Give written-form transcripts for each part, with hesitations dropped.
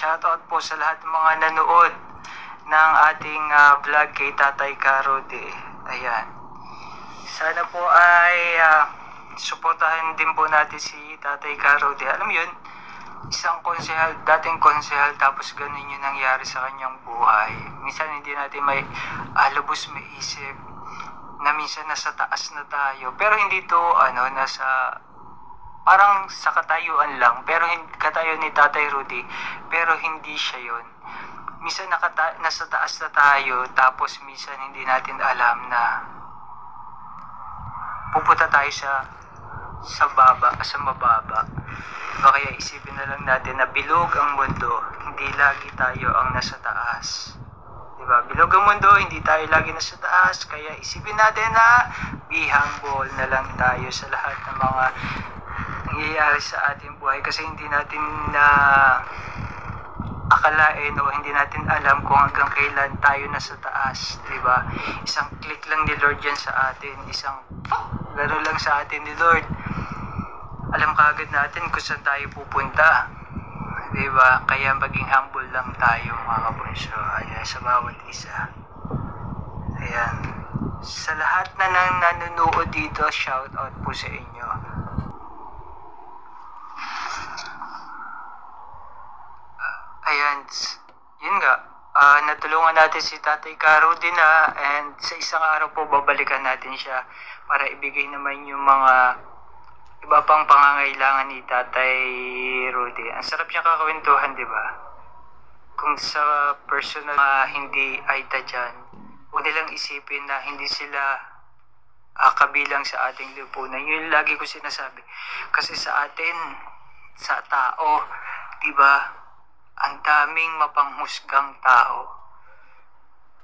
shoutout po sa lahat ng mga nanood ng ating vlog kay Tatay Karode. Ayan. Sana po ay suportahan din po natin si Tatay Karode. Alam mo yun, isang konsehal, dating konsehal, tapos ganun yung nangyari sa kanyang buhay. Minsan hindi natin may lubos may isip na minsan nasa taas na tayo. Pero hindi to, nasa, parang sa katayuan lang. Pero katayo ni Tatay Rudy, pero hindi siya yon. Minsan nasa taas na tayo, tapos minsan hindi natin alam na pupunta tayo sa mababa. Kaya isipin na lang natin na bilog ang mundo, hindi lagi tayo ang nasa taas. Diba? Bilog ang mundo, hindi tayo lagi nasa taas. Kaya isipin natin na be humble na lang tayo sa lahat ng mga nangyayari sa ating buhay. Kasi hindi natin na akalain o hindi natin alam kung hanggang kailan tayo nasa taas. Diba? Isang click lang ni Lord yan sa atin. Isang gano'n lang sa atin ni Lord. Alam kaagad natin kung saan tayo pupunta. Diba? Kaya maging humble lang tayo mga kabunso. Ayan, sa bawat isa. Ayan. Sa lahat na nanonood dito, shout out po sa inyo. Ayan. Yun nga. Natulungan natin si Tatay Karode na, and sa isang araw po babalikan natin siya para ibigay naman yung mga iba pang pangangailangan ni Tatay Rudy. Ang sarap niya kakwentuhan, di ba? Kung sa personal hindi ay dyan, huwag nilang isipin na hindi sila kabilang sa ating lipunan. Yun lagi ko sinasabi. Kasi sa atin, sa tao, di ba, ang daming mapanghusgang tao.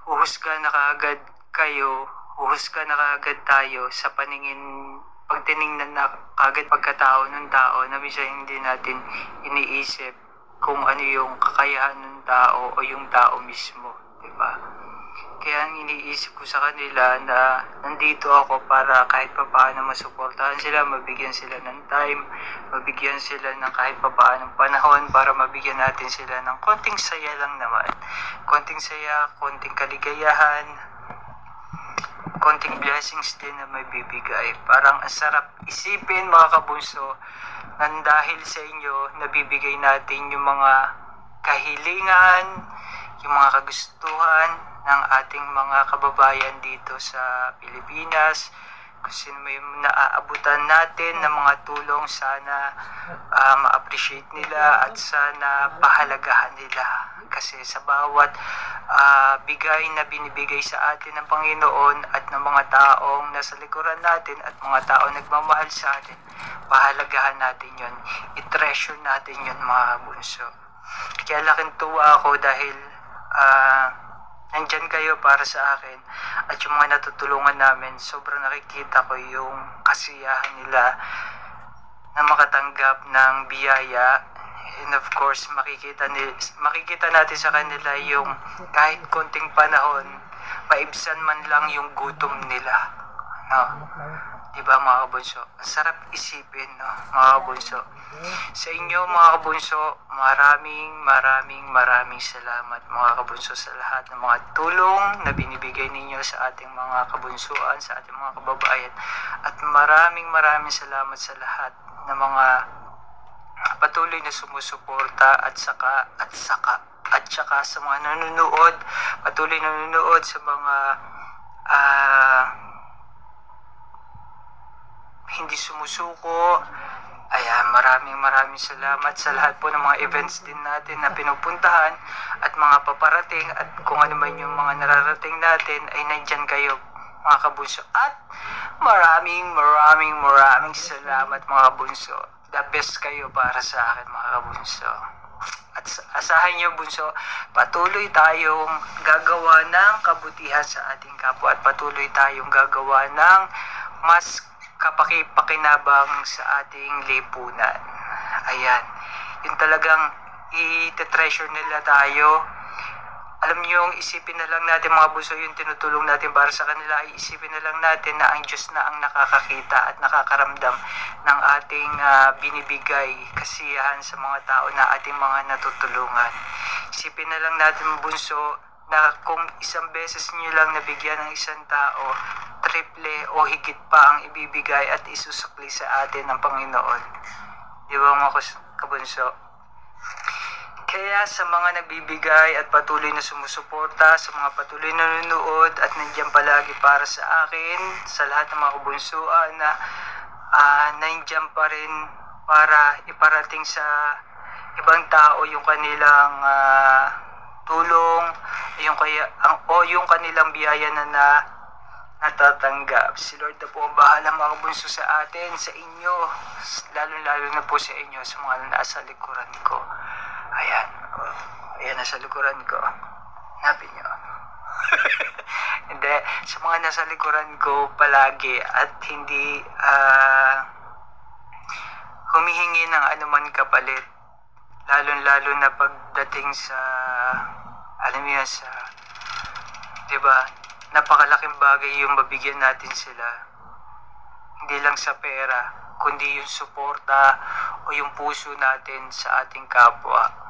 Huhusga na kaagad kayo, huhusga na kaagad tayo sa paningin. Pag tinignan na kagad pagkatao ng tao na minsan hindi natin iniisip kung ano yung kakayahan ng tao o yung tao mismo, di ba? Kaya ang iniisip ko sa kanila na nandito ako para kahit papaano masuportahan sila, mabigyan sila ng time, mabigyan sila ng kahit papaano panahon para mabigyan natin sila ng konting saya lang naman. Konting saya, konting kaligayahan, konting blessings din na may bibigay. Parang ang sarap isipin mga kabunso na dahil sa inyo nabibigay natin yung mga kahilingan, yung mga kagustuhan ng ating mga kababayan dito sa Pilipinas. Kung sino may naaabutan natin ng mga tulong, sana ma-appreciate nila at sana pahalagahan nila. Kasi sa bawat bigay na binibigay sa atin ng Panginoon at ng mga taong nasa likuran natin at mga taong nagmamahal sa atin, pahalagahan natin yon, i-treasure natin yon mga bunso. Kaya laking tuwa ako dahil nandyan kayo para sa akin at yung mga natutulungan namin, sobrang nakikita ko yung kasiyahan nila na makatanggap ng biyaya. And of course, makikita natin sa kanila yung kahit konting panahon, paibsan man lang yung gutom nila. No? Diba mga kabunso? Ang sarap isipin, no? Mga kabunso. Sa inyo mga kabunso, maraming salamat mga kabunso sa lahat ng mga tulong na binibigay ninyo sa ating mga kabunsuan, sa ating mga kababayan. At maraming salamat sa lahat ng mga patuloy na sumusuporta at saka sa mga nanonood, patuloy nanonood sa mga hindi sumusuko. Ayan, maraming salamat sa lahat po ng mga events din natin na pinupuntahan at mga paparating, at kung ano man yung mga nararating natin ay nandyan kayo mga kabunso. At maraming salamat mga kabunso. The best kayo para sa akin mga kabunso. At asahan nyo bunso, patuloy tayong gagawa ng kabutihan sa ating kapwa at patuloy tayong gagawa ng mas kapakipakinabang sa ating lipunan. Ayan, yun talagang i-treasure nila tayo alam niyo, yung isipin na lang natin mga bunso, yung tinutulong natin para sa kanila, ay isipin na lang natin na ang Diyos na ang nakakakita at nakakaramdam ng ating binibigay kasiyahan sa mga tao na ating mga natutulungan. Isipin na lang natin bunso na kung isang beses niyo lang nabigyan ng isang tao, triple o higit pa ang ibibigay at isusukli sa atin ng Panginoon. Di ba mga kabunso? Kaya sa mga nagbibigay at patuloy na sumusuporta, sa mga patuloy na nanonood at nandiyan palagi para sa akin, sa lahat ng mga kabunsuan na nandiyan pa rin para iparating sa ibang tao yung kanilang tulong, yung kanilang biyaya na natatanggap. Si Lord na po ang bahala mga kabunso sa atin, sa inyo, lalo na po sa inyo, sa mga nasa likuran ko. Ayan. Ayan, nasa likuran ko. Hanapin nyo. Hindi. Sa mga nasa likuran ko palagi at hindi humihingi ng anuman kapalit. Lalo na pagdating sa, alam mo yan, sa, diba, napakalaking bagay yung mabigyan natin sila. Hindi lang sa pera, kundi yung suporta o yung puso natin sa ating kapwa.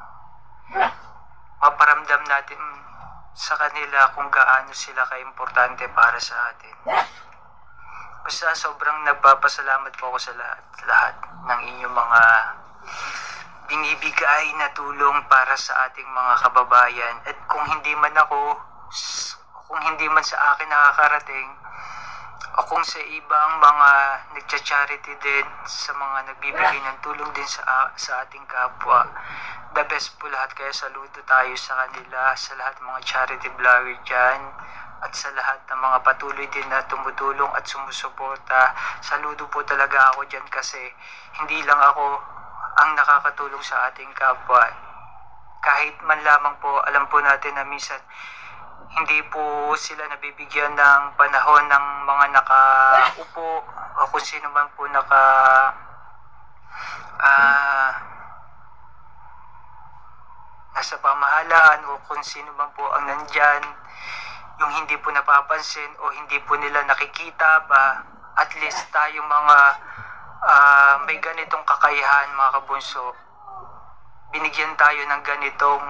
Maparamdam natin sa kanila kung gaano sila kaimportante para sa atin. Basta sobrang nagpapasalamat po ako sa lahat ng inyong mga binibigay na tulong para sa ating mga kababayan. At kung hindi man sa akin nakakarating, o kung sa ibang mga nagcha-charity din, sa mga nagbibigay ng tulong din sa ating kapwa, the best po lahat. Kaya saludo tayo sa kanila, sa lahat ng mga charity vlogger dyan, at sa lahat ng mga patuloy din na tumutulong at sumusuporta. Saludo po talaga ako dyan kasi hindi lang ako ang nakakatulong sa ating kapwa. Kahit man lamang po, alam po natin na minsan hindi po sila nabibigyan ng panahon ng mga nakaupo o kung sino man po nasa pamahalaan o kung sino man po ang nandyan, yung hindi po napapansin o hindi po nila nakikita pa. At least tayo mga may ganitong kakayahan mga kabunso, binigyan tayo ng ganitong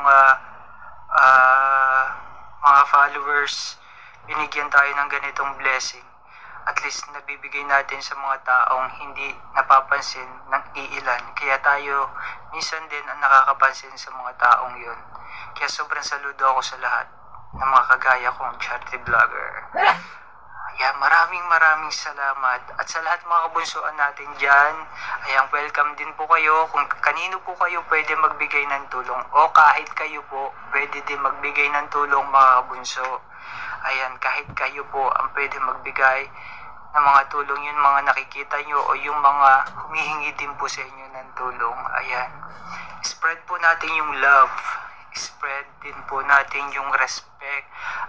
mga followers, binigyan tayo ng ganitong blessing. At least nabibigay natin sa mga taong hindi napapansin ng iilan. Kaya tayo minsan din ang nakakapansin sa mga taong yun. Kaya sobrang saludo ako sa lahat ng mga kagaya kong charity vlogger. Ayan, maraming salamat. At sa lahat mga kabunsuan natin dyan, ayan, welcome din po kayo. Kung kanino po kayo pwede magbigay ng tulong o kahit kayo po pwede din magbigay ng tulong mga kabunso. Ayan, kahit kayo po ang pwede magbigay ng mga tulong, yun mga nakikita nyo o yung mga humihingi din po sa inyo ng tulong. Ayan, spread po natin yung love, spread din po natin yung respect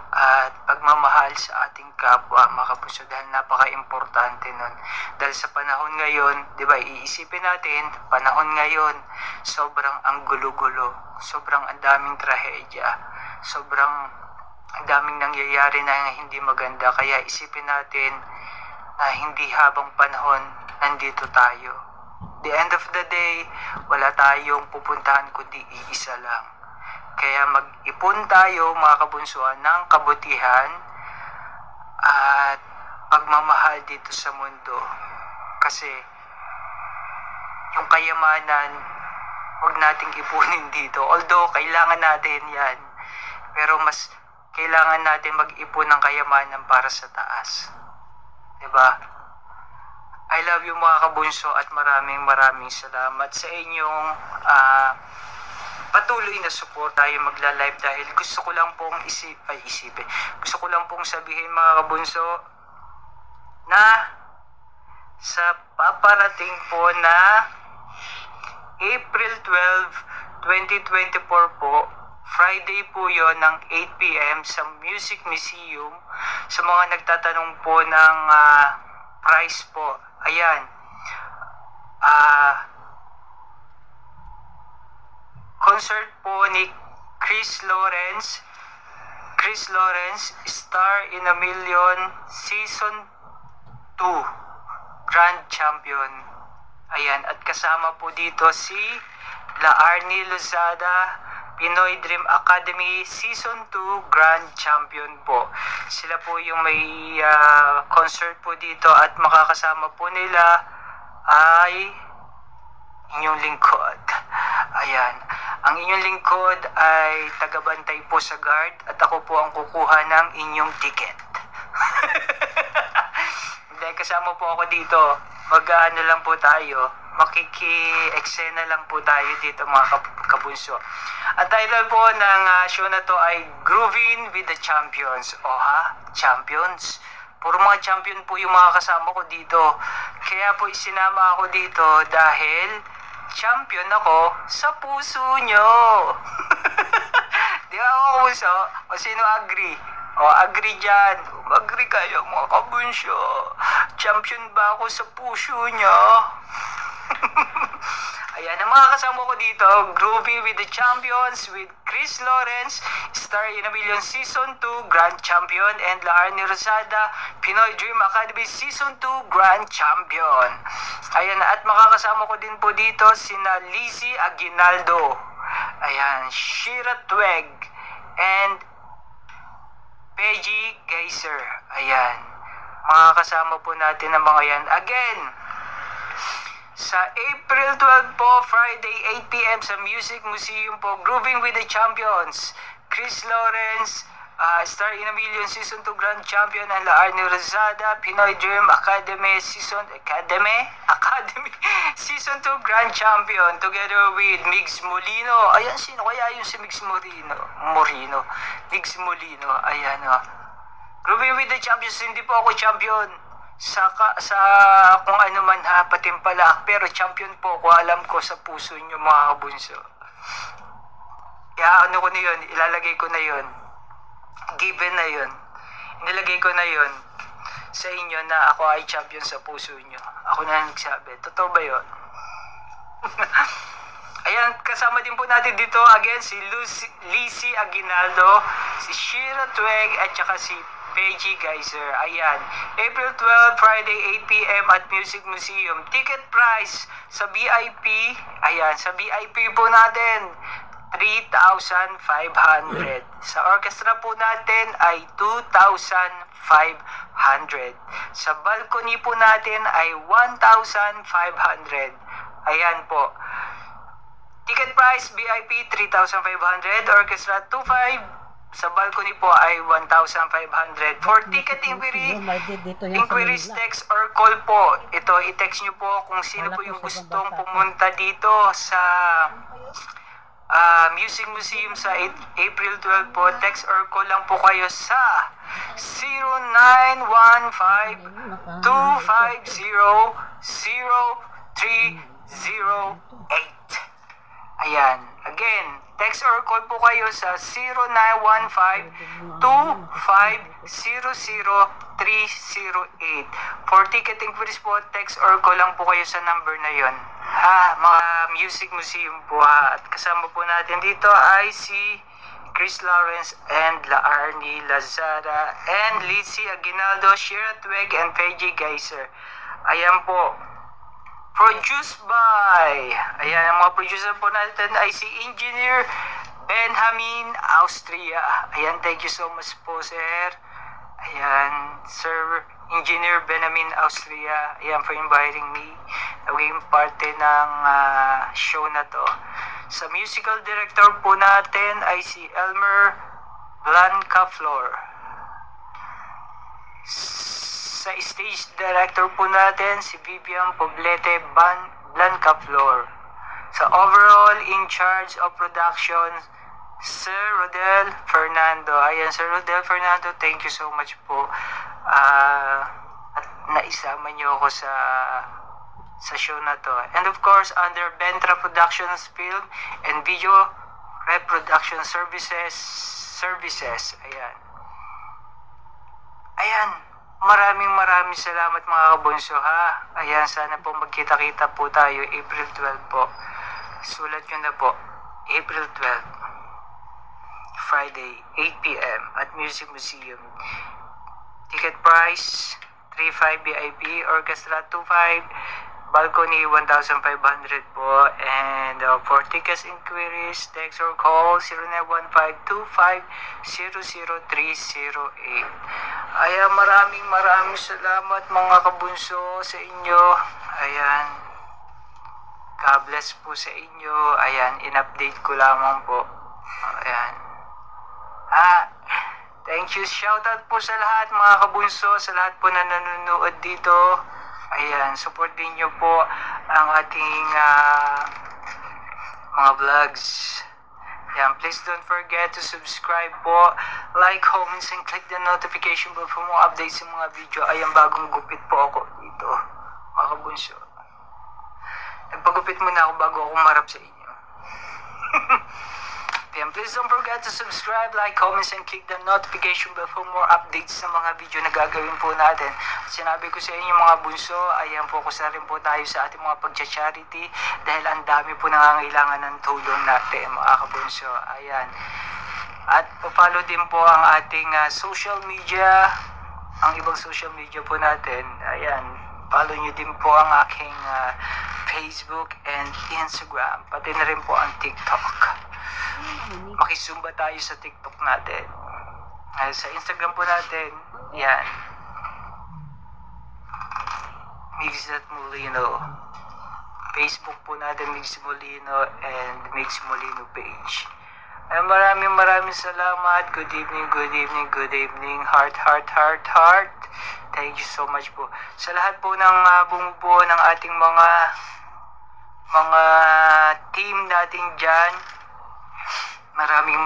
at pagmamahal sa ating kapwa mga kabunso, dahil napaka-importante nun. Dahil sa panahon ngayon, di ba, iisipin natin, panahon ngayon, sobrang ang gulo-gulo, sobrang ang daming trahedya, sobrang ang daming nangyayari na hindi maganda. Kaya isipin natin na hindi habang panahon nandito tayo. The end of the day, wala tayong pupuntahan kundi iisa lang. Kaya mag-ipon tayo mga kabunsuan ng kabutihan at pagmamahal dito sa mundo. Kasi yung kayamanan, huwag nating ipunin dito. Although kailangan natin yan, pero mas kailangan natin mag-ipon ng kayamanan para sa taas. Diba? I love you mga kabunso at maraming salamat sa inyong patuloy na support. Tayo magla-live dahil gusto ko lang pong gusto ko lang pong sabihin mga kabunso na sa paparating po na April 12, 2024 po, Friday po yon ng 8 PM sa Music Museum. Sa mga nagtatanong po ng price po, ayan, concert po ni Chris Lawrence, Chris Lawrence, Star in a Million Season 2 Grand Champion. Ayan, at kasama po dito si La Arnie Lozada, Pinoy Dream Academy Season 2 Grand Champion po. Sila po yung may concert po dito at makakasama po nila ay inyong lingkod. Ayan. Ang inyong lingkod ay tagabantay po sa guard at ako po ang kukuha ng inyong ticket. Dahil kasama po ako dito, mag-ano lang po tayo, makiki-eksena lang po tayo dito mga kabunso. Ang title po ng show na to ay Grooving with the Champions. O ha? Champions? Puro mga champion po yung mga kasama ko dito. Kaya po isinama ako dito dahil champion ako sa puso nyo. Di ba ako puso? O sino agree? O agree dyan. Agree kayo mga kabunsyo. Champion ba ako sa puso nyo? Ayan, ang mga kasama ko dito, Groovy with the Champions with Chris Lawrence, Star in a Million Season 2 Grand Champion, and La Arnie Rosada, Pinoy Dream Academy Season 2 Grand Champion. Ayan, at makakasama ko din po dito sina Lizzie Aguinaldo, ayan, Shira Tweg, and Peggy Geyser. Ayan, makakasama po natin ang mga yan. Again, sa April 12 po, Friday, 8 p.m. sa Music Museum po, Grooving with the Champions, Chris Lawrence, Star in a Million Season 2 Grand Champion, and La Arnie Rosada, Pinoy Dream Academy Season 2 Grand Champion, together with Migs Molino. Ayan, sino kaya yung si Migs Morino? Migs Molino, ayan o. Grooving with the Champions, hindi po ako champion sa kung ano man ha, patimpalak, pero champion po ko, alam ko sa puso nyo mga kabunso. Kaya ano ko na yun, ilalagay ko na yun, given na yun, inilagay ko na yun sa inyo na ako ay champion sa puso nyo. Ako na nagsabi, totoo ba yun? Ayan, kasama din po natin dito again si Lizzie Aguinaldo, si Shira Tweg, at saka si Peggy Geyser. Ayan, April 12, Friday, 8 p.m. at Music Museum. Ticket price sa VIP, ayan, sa VIP po natin, 3,500. Sa orchestra po natin ay 2,500. Sa balcony po natin ay 1,500. Ayan po. Ticket price, VIP 3,500, orchestra 2,500. Sa balcony po ay 1,500. For ticket inquiries, text or call po. Ito, i-text nyo po kung sino po yung gustong pumunta dito sa Music Museum sa April 12 po. Text or call lang po kayo sa 0915-250-0308. Ayan. Again, text or call po kayo sa 0915-250-0308. For ticket inquiries po, text or call lang po kayo sa number na yon. Ha, mga Music Museum po ha. At kasama po natin dito ay si Chris Lawrence and La Arnie Lazada and Lizzie Aguinaldo, Shira Tweg, and Peggy Geyser. Ayan po. Produced by, ayan, ang mga producer po natin ay si Engineer Benjamin Austria. Ayan, thank you so much po, sir. Ayan, Sir Engineer Benjamin Austria. Ayan, for inviting me na maging parte ng show na to. Sa musical director po natin ay si Elmer Blancaflor. Sa stage director po natin, si Vivian Poblete Blancaflor. Sa overall in charge of production, Sir Rodel Fernando. Ayan, Sir Rodel Fernando, thank you so much po. At naisama niyo ako sa show na to. And of course, under Bentra Productions Film and Video Reproduction Services. Ayan. Ayan. Maraming salamat mga kabunso ha. Ayan, sana po magkita-kita po tayo April 12 po. Sulat nyo na po. April 12. Friday, 8 p.m. at Music Museum. Ticket price, 3.5 VIP, orchestra 2.5, balcony 1,500 po. And for tickets inquiries, text or call 0915-25-00308. Ayan, maraming salamat mga kabunso sa inyo. Ayan, God bless po sa inyo. Ayan, in-update ko lamang po. Ayan. Thank you. Shoutout po sa lahat mga kabunso, sa lahat po na nanonood dito. Ayan, support din nyo po ang ating mga vlogs. Ayan, please don't forget to subscribe po, like, comments, and click the notification bell for more updates sa mga video. Ayan, bagong gupit po ako dito, mga kabunso. Nagpagupit muna ako bago ako marap sa inyo. Ayan, please don't forget to subscribe, like, comments, and click the notification bell for more updates sa mga video na gagawin po natin. At sinabi ko sa inyo mga bunso, ayan, focus na rin po tayo sa ating mga pag-charity dahil ang dami po nangangailangan ng tulong natin mga kabunso. Ayan. At follow din po ang ating social media, ang ibang social media po natin. Ayan, follow nyo din po ang aking Facebook and Instagram, pati na rin po ang TikTok. Makisumba tayo sa TikTok natin. Sa Instagram po natin, yan, Migs at Molino. Facebook po natin, Migs Molino and Migs Molino page. Ay, maraming salamat. Good evening. Heart. Thank you so much po. Sa lahat po ng bumubuo ng ating mga team natin dyan, maraming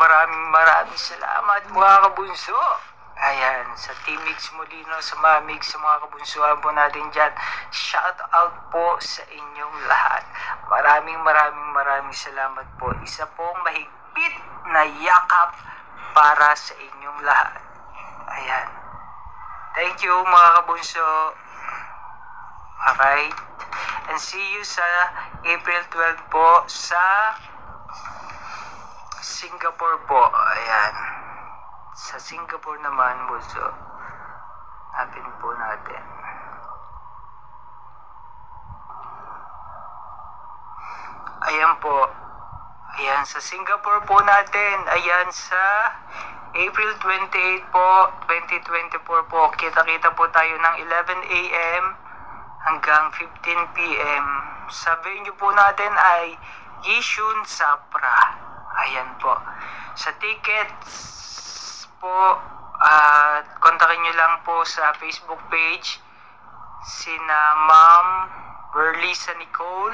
salamat mga kabunso. Ayan, sa Team Migs Molino, sa mga Migs, sa mga kabunsuan po natin dyan, shout out po sa inyong lahat. Maraming salamat po. Isa pong mahigpit na yakap para sa inyong lahat. Ayan. Thank you mga kabunso. Alright. And see you sa April 12 po sa Singapore po. Ayan. Sa Singapore naman, bunso. Hanapin po natin. Ayan po. Ayan, sa Singapore po natin. Ayan, sa April 28 po, 2024 po. Kita-kita po tayo ng 11 a.m. hanggang 15 p.m. Sa venue po natin ay Yishun Sapra. Ayan po. Sa tickets po, kontakin nyo lang po sa Facebook page sina Ma'am Berlisa Nicole.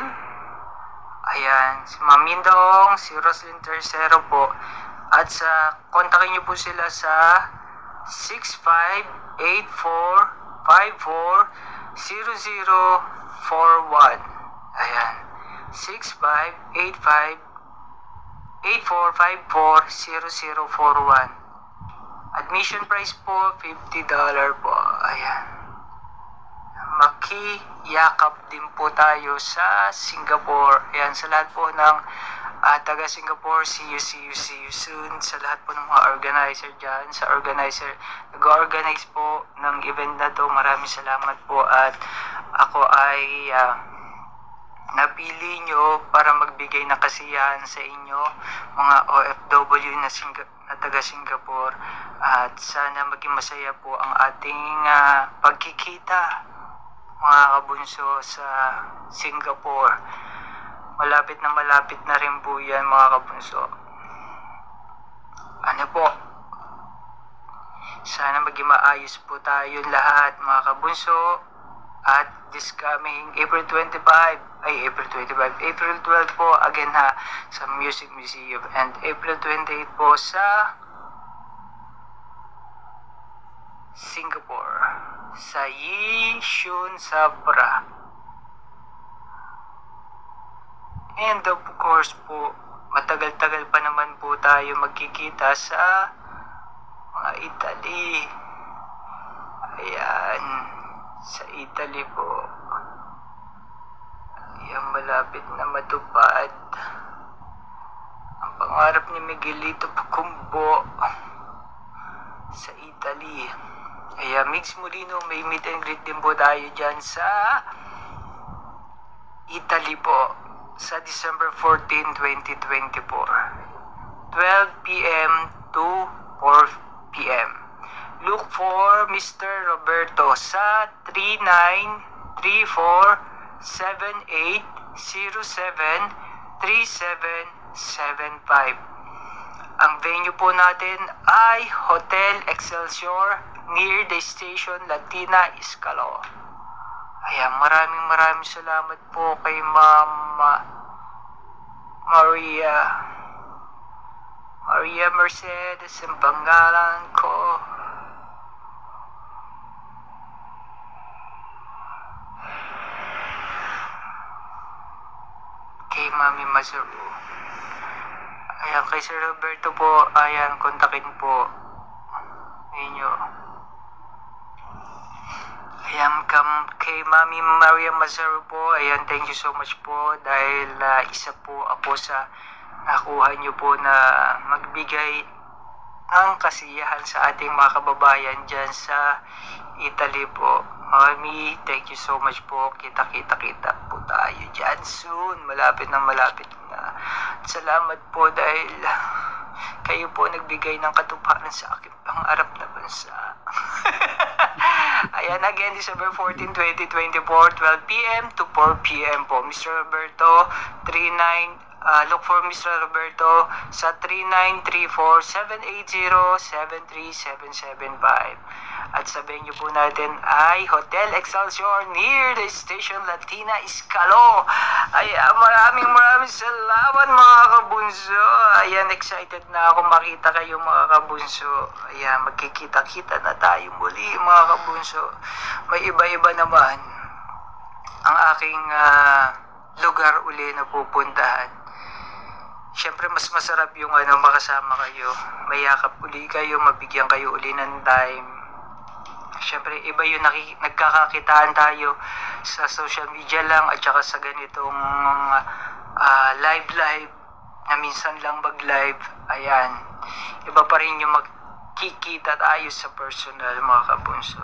Ayan, si Ma'am Mindong, si Roslyn Tercero po. At kontakin nyo po sila sa 6584540041. Ayan, 6584540041. Admission price po, $50 po. Ayan. Makiyakap din po tayo sa Singapore. Ayan, sa lahat po ng taga Singapore, see you soon. Sa lahat po ng mga organizer dyan, sa organizer, nag-organize po ng event na to, maraming salamat po. At ako ay napili nyo para magbigay ng kasiyahan sa inyo, mga OFW na taga Singapore. At sana maging masaya po ang ating pagkikita, mga kabunso, sa Singapore. Malapit na rin po yan, mga kabunso. Ano po? Sana maging maayos po tayo lahat, mga kabunso. At this coming April 12 po, again ha, sa Music Museum. And April 28 po sa Singapore, sa Yishun Sapra. And of course po, matagal-tagal pa naman po tayo magkikita sa mga Italy. Ayan, sa Italy po. Ayan, malapit na matupad ang pangarap ni Miguelito Pacumbo. po sa Italy. Ayan, Migs Molino, may meet and greet din po tayo dyan sa Italy po sa December 14, 2024. 12 p.m. to 4 p.m. Look for Mr. Roberto sa 393478073775. Ang venue po natin ay Hotel Excelsior near the station Latina Iscalo. Ayan, maraming salamat po kay Mama Maria Mercedes ang pangalan ko. Kay Mami Masaru. Ayan, kay Sir Roberto po, ayan, kontakin po ninyo. Ayan, kay Mami Maria Masaru po, ayan, thank you so much po dahil isa po ako sa nakuha nyo po na magbigay ng kasiyahan sa ating mga kababayan dyan sa Italy po. Mami, thank you so much po. Kita po tayo dyan soon. Malapit na. Salamat po dahil kayo po nagbigay ng katuparan sa aking pangarap na bansa. Ayan, again, December 14, 2024, 12 p.m. to 4 p.m. po. Mr. Roberto, look for Mr. Roberto sa 3934-780-73775. At sa venue po natin ay Hotel Excelsior near the station Latina Iscalo. Ayan, maraming salamat mga kabunso. Ayan, excited na ako makita kayo mga kabunso. Ayan, magkikita-kita na tayo muli mga kabunso. May iba-iba naman ang aking lugar uli na pupuntahan. Siyempre, mas masarap yung makasama kayo. Mayakap uli kayo, mabigyan kayo uli ng time. Siyempre, iba yung nagkakakitaan tayo sa social media lang at saka sa ganitong live na minsan lang mag-live. Ayan. Iba pa rin yung magkikita tayo sa personal mga kabunso.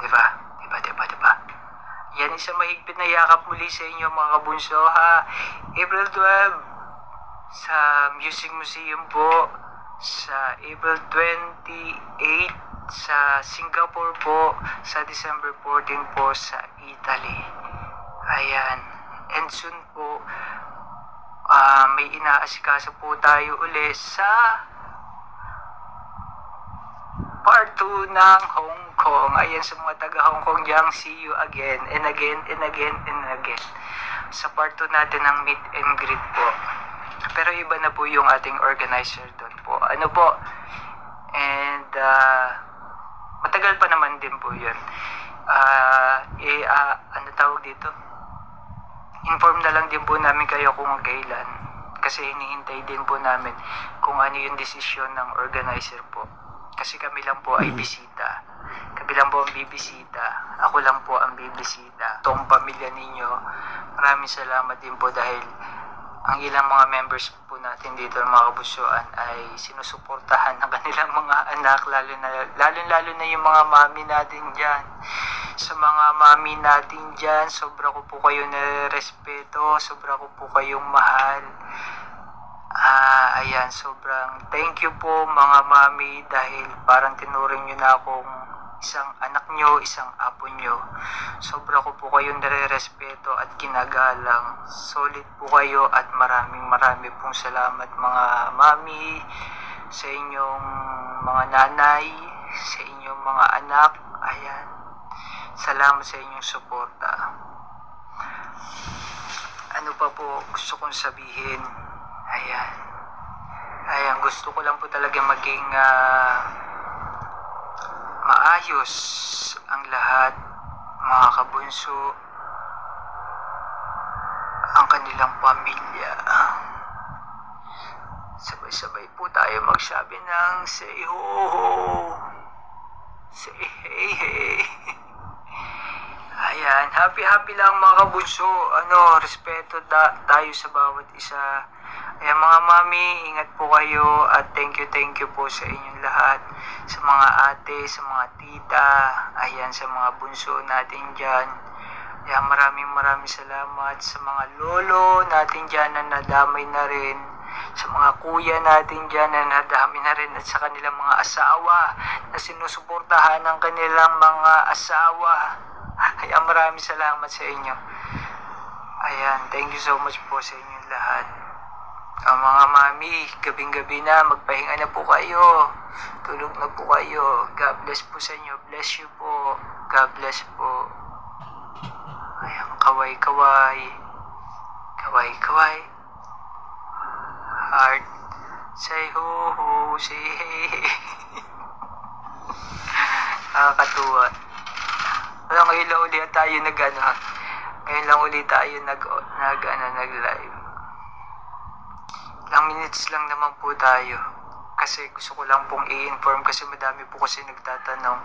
Diba? Yan isang mahigpit na yakap muli sa inyo mga kabunso ha. April 12 sa Music Museum po. Sa April 28 sa Singapore po. Sa December 14 po sa Italy. Ayan. And soon po may inaasikaso po tayo uli sa part 2 ng Hong Kong. Ayan, sa mga taga Hong Kong dyan, see you again and again. Sa part 2 natin ng meet and greet po. Pero iba na po yung ating organizer doon po. And matagal pa naman din po yun. Ano tawag dito? Inform na lang din po namin kayo kung kailan. Kasi hinihintay din po namin kung ano yung desisyon ng organizer po. Kasi kami lang po ay bisita. Kami lang po ang bibisita. Ako lang po ang bibisita. Itong pamilya ninyo, maraming salamat din po dahil ang ilang mga members po natin dito ng mga kabusuan ay sinusuportahan ng kanilang mga anak, lalo na yung mga mami natin dyan. Sa mga mami natin dyan, sobra ko po kayo na-respeto, sobra ko po kayong mahal. Ayan, sobrang thank you po mga mami dahil parang tinuring nyo na akong isang anak nyo, isang apo nyo. Sobra ko po kayong nare-respeto at kinagalang. Solid po kayo at marami pong salamat mga mami, sa inyong mga nanay, sa inyong mga anak. Ayan, salamat sa inyong suporta. Ano pa po gusto kong sabihin? Ayan, gusto ko lang po talaga maging maayos ang lahat, mga kabunso, ang kanilang pamilya. Sabay-sabay po tayo magsabi ng say ho, say hey. Ayan, happy lang mga kabunso. Respeto tayo sa bawat isa. Ayan mga mami, ingat po kayo at thank you po sa inyong lahat. Sa mga ate, sa mga tita, ayan sa mga bunso natin dyan. Ayan maraming salamat sa mga lolo natin dyan na nadamay na rin. Sa mga kuya natin dyan na nadami na rin at sa kanilang mga asawa na sinusuportahan ng kanilang mga asawa. Ayan maraming salamat sa inyo. Ayan, thank you so much po sa inyong lahat. Mga mami, gabing-gabi na, magpahinga na po kayo. Tulog na po kayo. God bless po sa inyo. Bless you po. God bless po. Ayan, kaway-kaway. Kaway-kaway. Heart. Say ho-ho, say hey. Nakakatuwa. Ngayon lang ulit tayo Ngayon lang ulit tayo nag-live. Ilang minutes lang naman po tayo. Kasi gusto ko lang pong i-inform kasi madami po kasi nagtatanong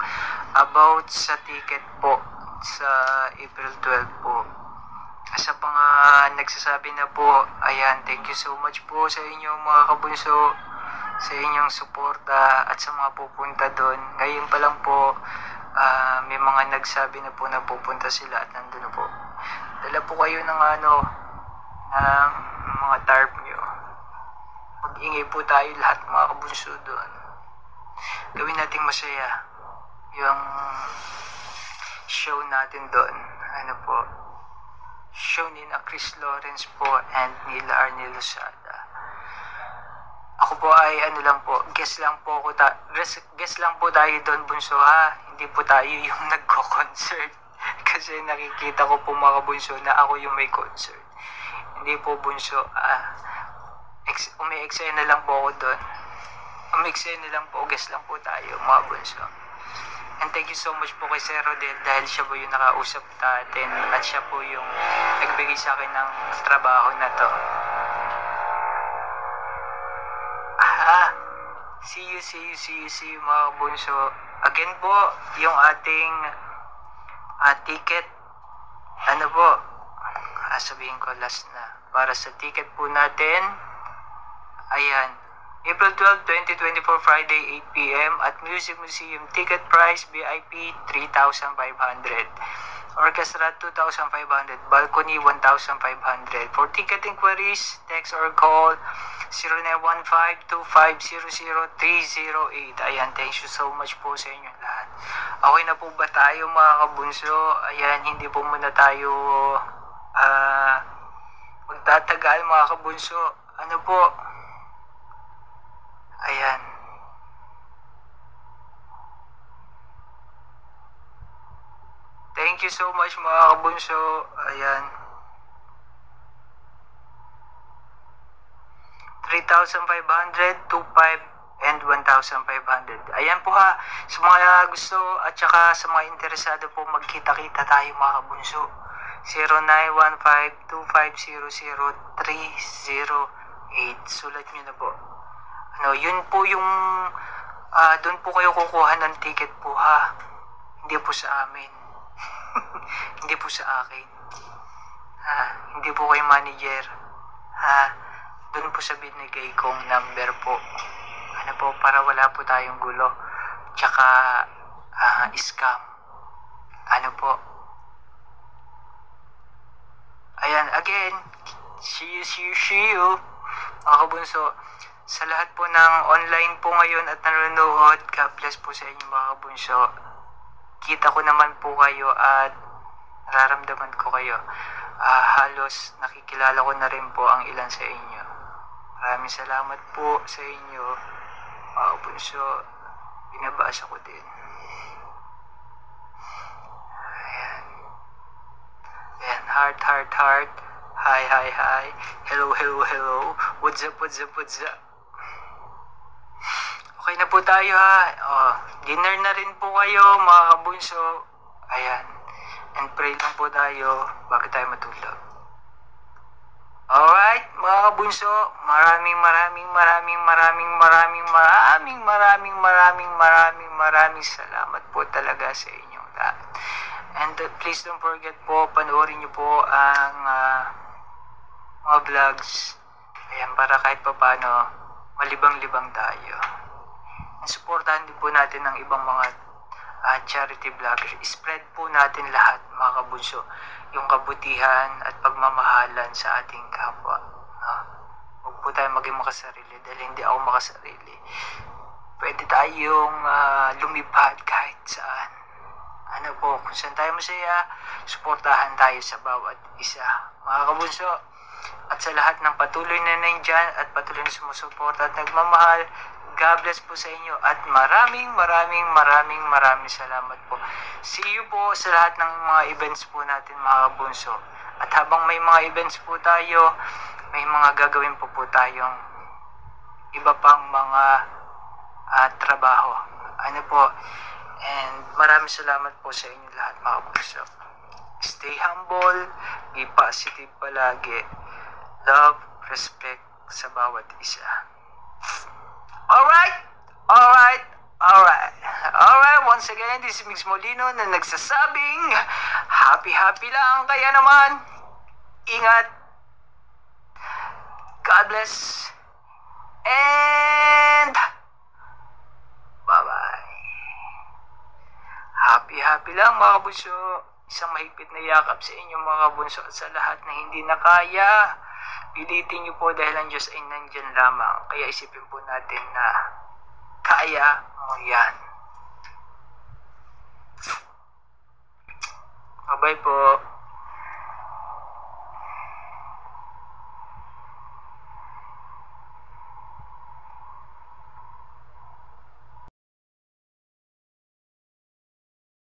about sa ticket po sa April 12 po. Sa mga nagsasabi na po, ayan, thank you so much po sa inyong mga kabunso, sa inyong suporta at sa mga pupunta doon. Ngayon pa lang po, may mga nagsabi na po na pupunta sila at nandun na po. Dala po kayo ng ng mga tarp nyo. Mag-ingay po tayo lahat mga kabunso doon. Gawin nating masaya yung show natin doon. Ano po? Show ni na Chris Lawrence po and Nila Arnel Lozada. Ako po ay guest lang po tayo doon bunso ha. Hindi po tayo yung nagko-concert. Kasi nakikita ko po mga bunso na ako yung may concert. Hindi po bunso. Umi-eksena lang po ako doon. Umi-eksena lang po. Guest lang po tayo mga bunso. And thank you so much po kay Sir Rodel dahil siya po yung nakausap natin at siya po yung nagbigay sa akin ng trabaho na to. See you mga bunso. Again po, yung ating ticket, sabihin ko last na. Para sa ticket po natin, ayan, April 12, 2024, Friday, 8 p.m. at Music Museum. Ticket price, VIP, 3,500. Orchestra, 2,500. Balcony, 1,500. For ticket inquiries, text or call 0915-2500-308. Ayan, thank you so much po sa inyo lahat. Okay na po ba tayo mga kabunso? Ayan, hindi po muna tayo magtatagal mga kabunso. Ano po? Ayan. Thank you so much mga kabunso. Ayan. 3,500, 2,500, and 1,500. Ayan po ha. Sa mga gusto at saka sa mga interesado po magkita-kita tayo mga kabunso. 0915-2500-308. Sulat nyo na po. Yun po yung doon po kayo kukuha ng ticket po ha. Hindi po sa amin. Hindi po sa akin. Hindi po kay manager. Doon po sa binigay kong number po. Para wala po tayong gulo. Tsaka scam. Ayan, again, see you. Mga kabunso, sa lahat po ng online po ngayon at nanonood, God bless po sa inyo mga kabunso. Kita ko naman po kayo at nararamdaman ko kayo. Halos nakikilala ko na rin po ang ilan sa inyo. Maraming salamat po sa inyo mga kabunso. Binabasa ko din. Ayan, heart. Hi. Hello. What's up? Okay na po tayo ha. Dinner na rin po kayo mga kabunso. Ayan. And pray lang po tayo bago tayo matulog. Alright, mga kabunso. Maraming salamat po talaga sa inyong lahat. And please don't forget po, panoorin nyo po ang mga vlogs. Ayan, para kahit papaano, malibang-libang tayo. Suportahan din po natin ng ibang mga charity vloggers. Spread po natin lahat, mga kabunso, yung kabutihan at pagmamahalan sa ating kapwa. Huwag po tayo maging makasarili dahil hindi ako makasarili. Pwede tayong lumipad kahit saan. Ano po, kung saan tayo masaya, suportahan tayo sa bawat isa. Mga kabunso, at sa lahat ng patuloy na nandyan at patuloy na sumusuporta at nagmamahal, God bless po sa inyo at maraming salamat po. See you po sa lahat ng mga events po natin, mga kabunso. At habang may mga events po tayo, may mga gagawin po tayong iba pang mga trabaho. Ano po? And maraming salamat po sa inyo lahat, mga kabunso. Stay humble, be positive palagi. Love, respect sa bawat isa. Alright, once again, this is Mix Molino na nagsasabing happy lang. Kaya naman, ingat, God bless, and bye-bye. Happy lang, mga kabunso. Isang mahigpit na yakap sa inyo, mga kabunso, at sa lahat na hindi na kaya, pilitin niyo po dahil ang Diyos ay nandyan lamang. Kaya isipin po natin na kaya mo yan. Bye-bye po.